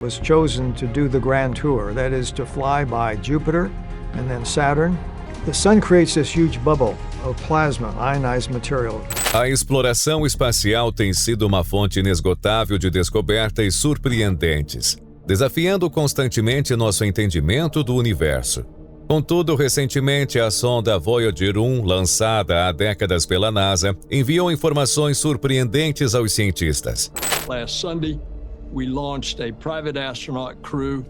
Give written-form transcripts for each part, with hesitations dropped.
was chosen to do the grand tour, that is to fly by Jupiter and then Saturn. The sun creates this huge bubble of plasma, ionized material. A exploração espacial tem sido uma fonte inesgotável de descobertas surpreendentes, desafiando constantemente nosso entendimento do universo. Contudo, recentemente, a sonda Voyager 1, lançada há décadas pela NASA, enviou informações surpreendentes aos cientistas. Last Sunday, we launched a private astronaut crew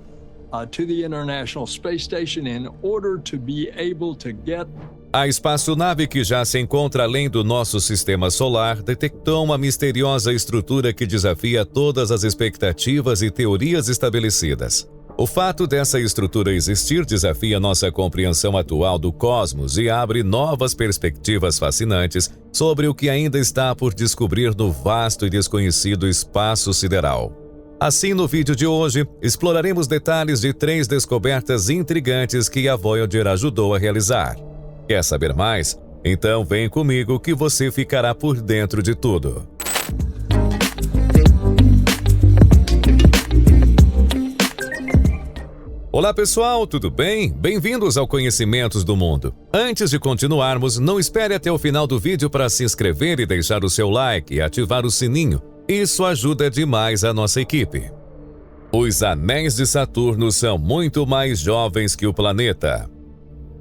to the International Space Station in order to be able to get. A espaçonave que já se encontra além do nosso sistema solar detectou uma misteriosa estrutura que desafia todas as expectativas e teorias estabelecidas. O fato dessa estrutura existir desafia nossa compreensão atual do cosmos e abre novas perspectivas fascinantes sobre o que ainda está por descobrir no vasto e desconhecido espaço sideral. Assim, no vídeo de hoje, exploraremos detalhes de 3 descobertas intrigantes que a Voyager ajudou a realizar. Quer saber mais? Então vem comigo que você ficará por dentro de tudo. Olá pessoal, tudo bem? Bem-vindos ao Conhecimentos do Mundo. Antes de continuarmos, não espere até o final do vídeo para se inscrever e deixar o seu like e ativar o sininho. Isso ajuda demais a nossa equipe. Os anéis de Saturno são muito mais jovens que o planeta.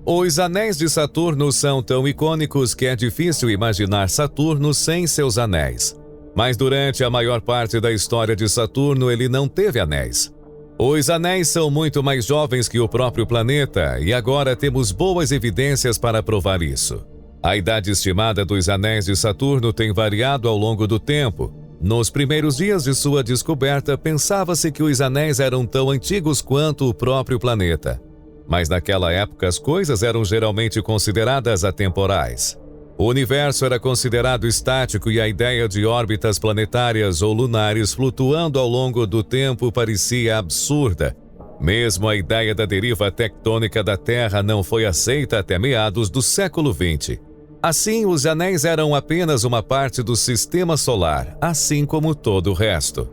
Os anéis de Saturno são tão icônicos que é difícil imaginar Saturno sem seus anéis. Mas durante a maior parte da história de Saturno, ele não teve anéis. Os anéis são muito mais jovens que o próprio planeta e agora temos boas evidências para provar isso. A idade estimada dos anéis de Saturno tem variado ao longo do tempo. Nos primeiros dias de sua descoberta, pensava-se que os anéis eram tão antigos quanto o próprio planeta. Mas naquela época as coisas eram geralmente consideradas atemporais. O universo era considerado estático e a ideia de órbitas planetárias ou lunares flutuando ao longo do tempo parecia absurda. Mesmo a ideia da deriva tectônica da Terra não foi aceita até meados do século XX. Assim, os anéis eram apenas uma parte do sistema solar, assim como todo o resto.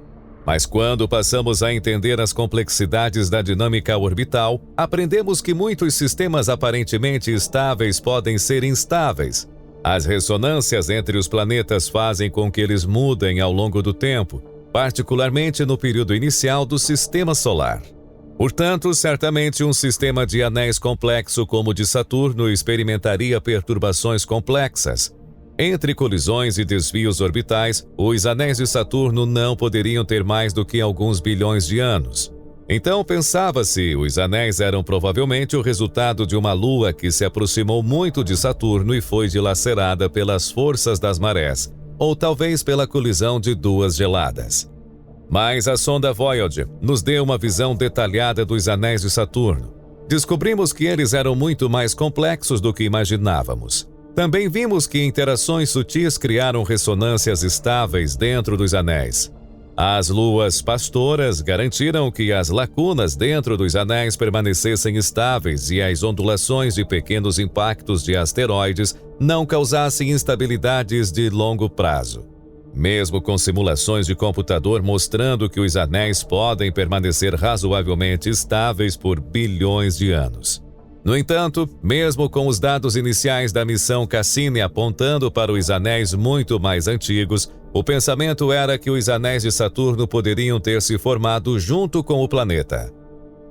Mas quando passamos a entender as complexidades da dinâmica orbital, aprendemos que muitos sistemas aparentemente estáveis podem ser instáveis. As ressonâncias entre os planetas fazem com que eles mudem ao longo do tempo, particularmente no período inicial do sistema solar. Portanto, certamente um sistema de anéis complexo como o de Saturno experimentaria perturbações complexas. Entre colisões e desvios orbitais, os anéis de Saturno não poderiam ter mais do que alguns bilhões de anos. Então pensava-se, os anéis eram provavelmente o resultado de uma lua que se aproximou muito de Saturno e foi dilacerada pelas forças das marés, ou talvez pela colisão de 2 geladas. Mas a sonda Voyager nos deu uma visão detalhada dos anéis de Saturno. Descobrimos que eles eram muito mais complexos do que imaginávamos. Também vimos que interações sutis criaram ressonâncias estáveis dentro dos anéis. As luas pastoras garantiram que as lacunas dentro dos anéis permanecessem estáveis e as ondulações de pequenos impactos de asteroides não causassem instabilidades de longo prazo. Mesmo com simulações de computador mostrando que os anéis podem permanecer razoavelmente estáveis por bilhões de anos. No entanto, mesmo com os dados iniciais da missão Cassini apontando para os anéis muito mais antigos, o pensamento era que os anéis de Saturno poderiam ter se formado junto com o planeta.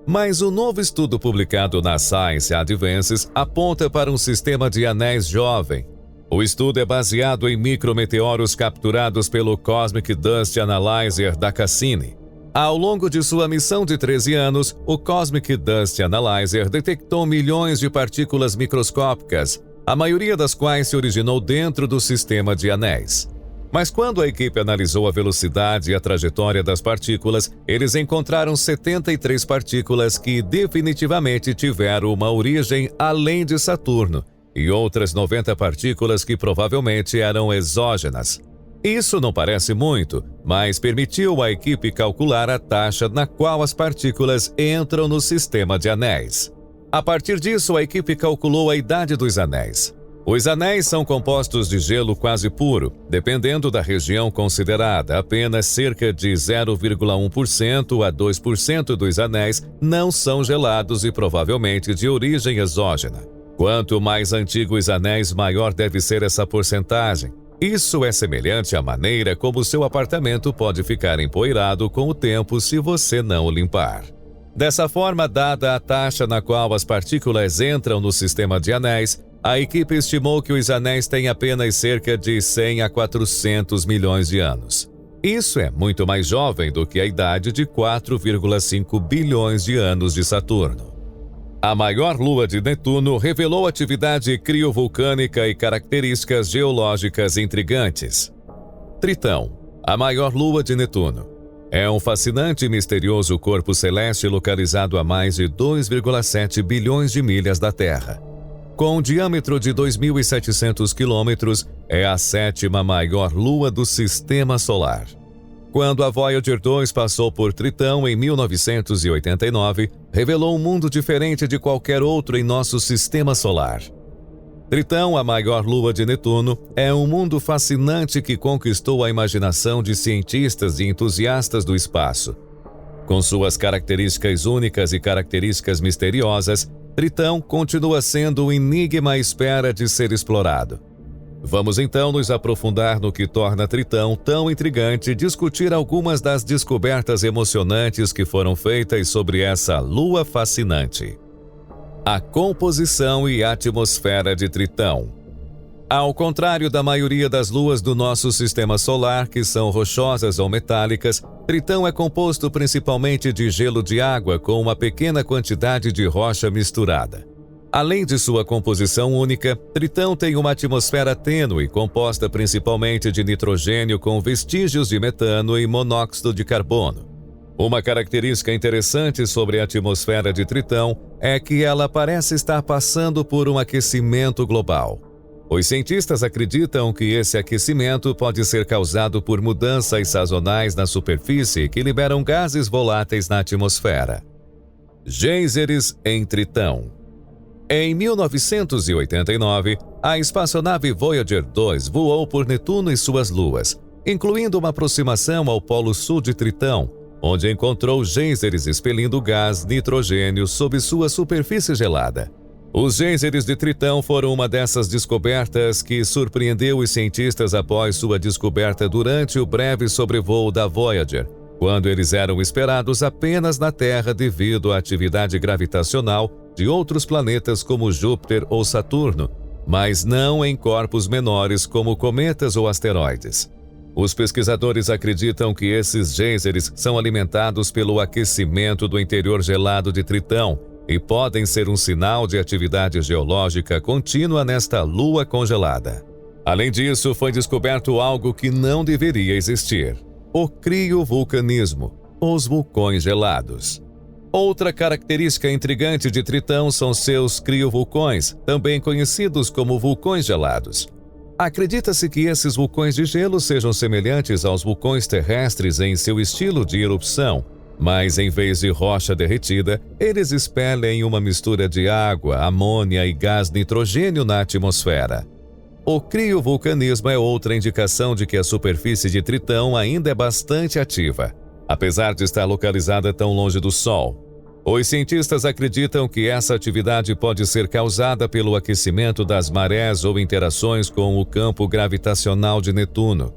Mas o novo estudo publicado na Science Advances aponta para um sistema de anéis jovem. O estudo é baseado em micrometeoros capturados pelo Cosmic Dust Analyzer da Cassini. Ao longo de sua missão de 13 anos, o Cosmic Dust Analyzer detectou milhões de partículas microscópicas, a maioria das quais se originou dentro do sistema de anéis. Mas quando a equipe analisou a velocidade e a trajetória das partículas, eles encontraram 73 partículas que definitivamente tiveram uma origem além de Saturno, e outras 90 partículas que provavelmente eram exógenas. Isso não parece muito, mas permitiu à equipe calcular a taxa na qual as partículas entram no sistema de anéis. A partir disso, a equipe calculou a idade dos anéis. Os anéis são compostos de gelo quase puro, dependendo da região considerada. Apenas cerca de 0,1% a 2% dos anéis não são gelados e provavelmente de origem exógena. Quanto mais antigos os anéis, maior deve ser essa porcentagem. Isso é semelhante à maneira como seu apartamento pode ficar empoeirado com o tempo se você não o limpar. Dessa forma, dada a taxa na qual as partículas entram no sistema de anéis, a equipe estimou que os anéis têm apenas cerca de 100 a 400 milhões de anos. Isso é muito mais jovem do que a idade de 4,5 bilhões de anos de Saturno. A maior lua de Netuno revelou atividade criovulcânica e características geológicas intrigantes. Tritão, a maior lua de Netuno, é um fascinante e misterioso corpo celeste localizado a mais de 2,7 bilhões de milhas da Terra. Com um diâmetro de 2.700 quilômetros, é a 7ª maior lua do Sistema Solar. Quando a Voyager 2 passou por Tritão em 1989, revelou um mundo diferente de qualquer outro em nosso Sistema Solar. Tritão, a maior lua de Netuno, é um mundo fascinante que conquistou a imaginação de cientistas e entusiastas do espaço. Com suas características únicas e características misteriosas, Tritão continua sendo um enigma à espera de ser explorado. Vamos então nos aprofundar no que torna Tritão tão intrigante e discutir algumas das descobertas emocionantes que foram feitas sobre essa lua fascinante. A composição e atmosfera de Tritão. Ao contrário da maioria das luas do nosso sistema solar, que são rochosas ou metálicas, Tritão é composto principalmente de gelo de água com uma pequena quantidade de rocha misturada. Além de sua composição única, Tritão tem uma atmosfera tênue composta principalmente de nitrogênio com vestígios de metano e monóxido de carbono. Uma característica interessante sobre a atmosfera de Tritão é que ela parece estar passando por um aquecimento global. Os cientistas acreditam que esse aquecimento pode ser causado por mudanças sazonais na superfície que liberam gases voláteis na atmosfera. Geysers em Tritão. Em 1989, a espaçonave Voyager 2 voou por Netuno e suas luas, incluindo uma aproximação ao polo sul de Tritão, onde encontrou geysers expelindo gás nitrogênio sob sua superfície gelada. Os geysers de Tritão foram uma dessas descobertas que surpreendeu os cientistas após sua descoberta durante o breve sobrevoo da Voyager, quando eles eram esperados apenas na Terra devido à atividade gravitacional de outros planetas como Júpiter ou Saturno, mas não em corpos menores como cometas ou asteroides. Os pesquisadores acreditam que esses geysers são alimentados pelo aquecimento do interior gelado de Tritão e podem ser um sinal de atividade geológica contínua nesta lua congelada. Além disso, foi descoberto algo que não deveria existir: o criovulcanismo, os vulcões gelados. Outra característica intrigante de Tritão são seus criovulcões, também conhecidos como vulcões gelados. Acredita-se que esses vulcões de gelo sejam semelhantes aos vulcões terrestres em seu estilo de erupção, mas em vez de rocha derretida, eles expelem uma mistura de água, amônia e gás nitrogênio na atmosfera. O criovulcanismo é outra indicação de que a superfície de Tritão ainda é bastante ativa, apesar de estar localizada tão longe do Sol. Os cientistas acreditam que essa atividade pode ser causada pelo aquecimento das marés ou interações com o campo gravitacional de Netuno.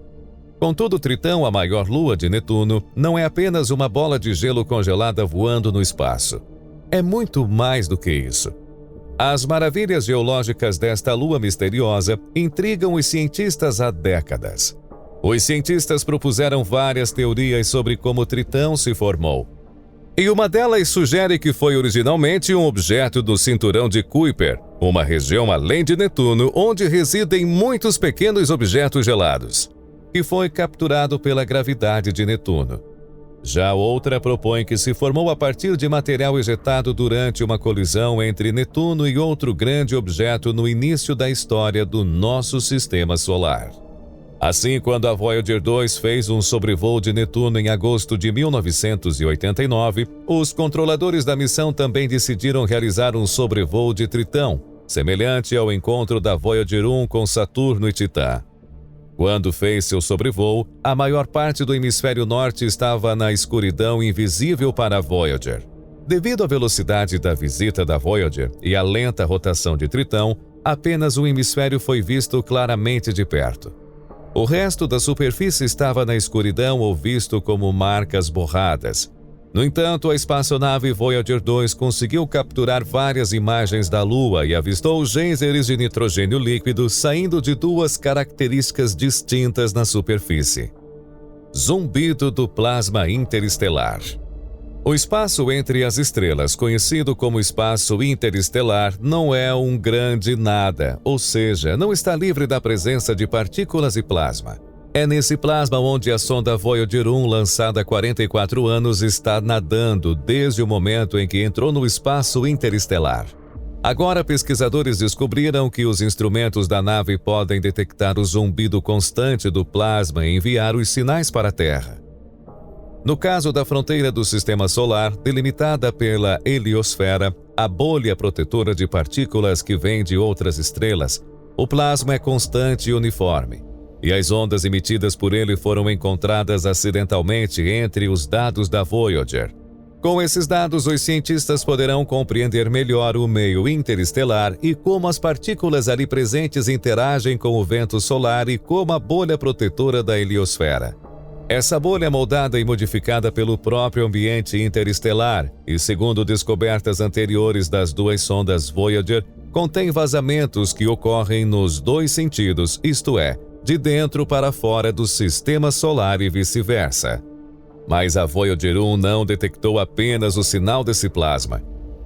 Contudo, Tritão, a maior lua de Netuno, não é apenas uma bola de gelo congelada voando no espaço. É muito mais do que isso. As maravilhas geológicas desta lua misteriosa intrigam os cientistas há décadas. Os cientistas propuseram várias teorias sobre como Tritão se formou. E uma delas sugere que foi originalmente um objeto do cinturão de Kuiper, uma região além de Netuno onde residem muitos pequenos objetos gelados, que foi capturado pela gravidade de Netuno. Já outra propõe que se formou a partir de material ejetado durante uma colisão entre Netuno e outro grande objeto no início da história do nosso sistema solar. Assim, quando a Voyager 2 fez um sobrevoo de Netuno em agosto de 1989, os controladores da missão também decidiram realizar um sobrevoo de Tritão, semelhante ao encontro da Voyager 1 com Saturno e Titã. Quando fez seu sobrevoo, a maior parte do hemisfério norte estava na escuridão invisível para a Voyager. Devido à velocidade da visita da Voyager e à lenta rotação de Tritão, apenas um hemisfério foi visto claramente de perto. O resto da superfície estava na escuridão ou visto como marcas borradas. No entanto, a espaçonave Voyager 2 conseguiu capturar várias imagens da Lua e avistou geysers de nitrogênio líquido saindo de duas características distintas na superfície. Zumbido do plasma interestelar. O espaço entre as estrelas, conhecido como espaço interestelar, não é um grande nada, ou seja, não está livre da presença de partículas e plasma. É nesse plasma onde a sonda Voyager 1, lançada há 44 anos, está nadando desde o momento em que entrou no espaço interestelar. Agora, pesquisadores descobriram que os instrumentos da nave podem detectar o zumbido constante do plasma e enviar os sinais para a Terra. No caso da fronteira do Sistema Solar, delimitada pela heliosfera, a bolha protetora de partículas que vem de outras estrelas, o plasma é constante e uniforme, e as ondas emitidas por ele foram encontradas acidentalmente entre os dados da Voyager. Com esses dados, os cientistas poderão compreender melhor o meio interestelar e como as partículas ali presentes interagem com o vento solar e como a bolha protetora da heliosfera. Essa bolha é moldada e modificada pelo próprio ambiente interestelar e, segundo descobertas anteriores das duas sondas Voyager, contém vazamentos que ocorrem nos dois sentidos, isto é, de dentro para fora do sistema solar e vice-versa. Mas a Voyager 1 não detectou apenas o sinal desse plasma.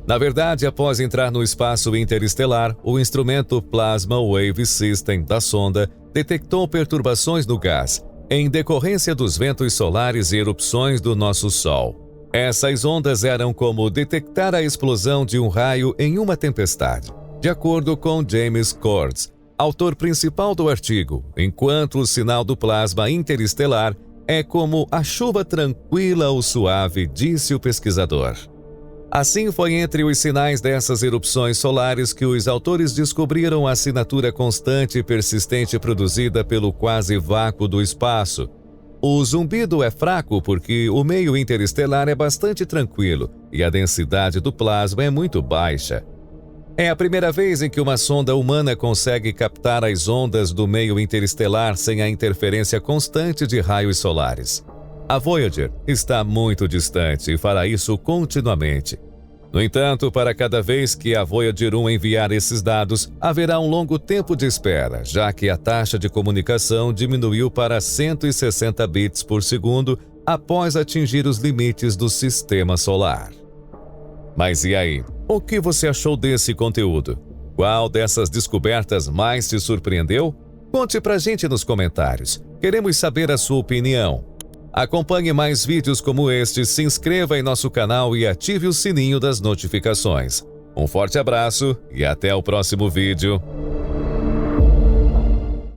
Na verdade, após entrar no espaço interestelar, o instrumento Plasma Wave System da sonda detectou perturbações no gás, em decorrência dos ventos solares e erupções do nosso Sol. Essas ondas eram como detectar a explosão de um raio em uma tempestade, de acordo com James Cordes, autor principal do artigo, enquanto o sinal do plasma interestelar é como a chuva tranquila ou suave, disse o pesquisador. Assim foi entre os sinais dessas erupções solares que os autores descobriram a assinatura constante e persistente produzida pelo quase vácuo do espaço. O zumbido é fraco porque o meio interestelar é bastante tranquilo e a densidade do plasma é muito baixa. É a primeira vez em que uma sonda humana consegue captar as ondas do meio interestelar sem a interferência constante de raios solares. A Voyager está muito distante e fará isso continuamente. No entanto, para cada vez que a Voyager 1 enviar esses dados, haverá um longo tempo de espera, já que a taxa de comunicação diminuiu para 160 bits por segundo após atingir os limites do sistema solar. Mas e aí? O que você achou desse conteúdo? Qual dessas descobertas mais te surpreendeu? Conte pra gente nos comentários. Queremos saber a sua opinião. Acompanhe mais vídeos como este, se inscreva em nosso canal e ative o sininho das notificações. Um forte abraço e até o próximo vídeo.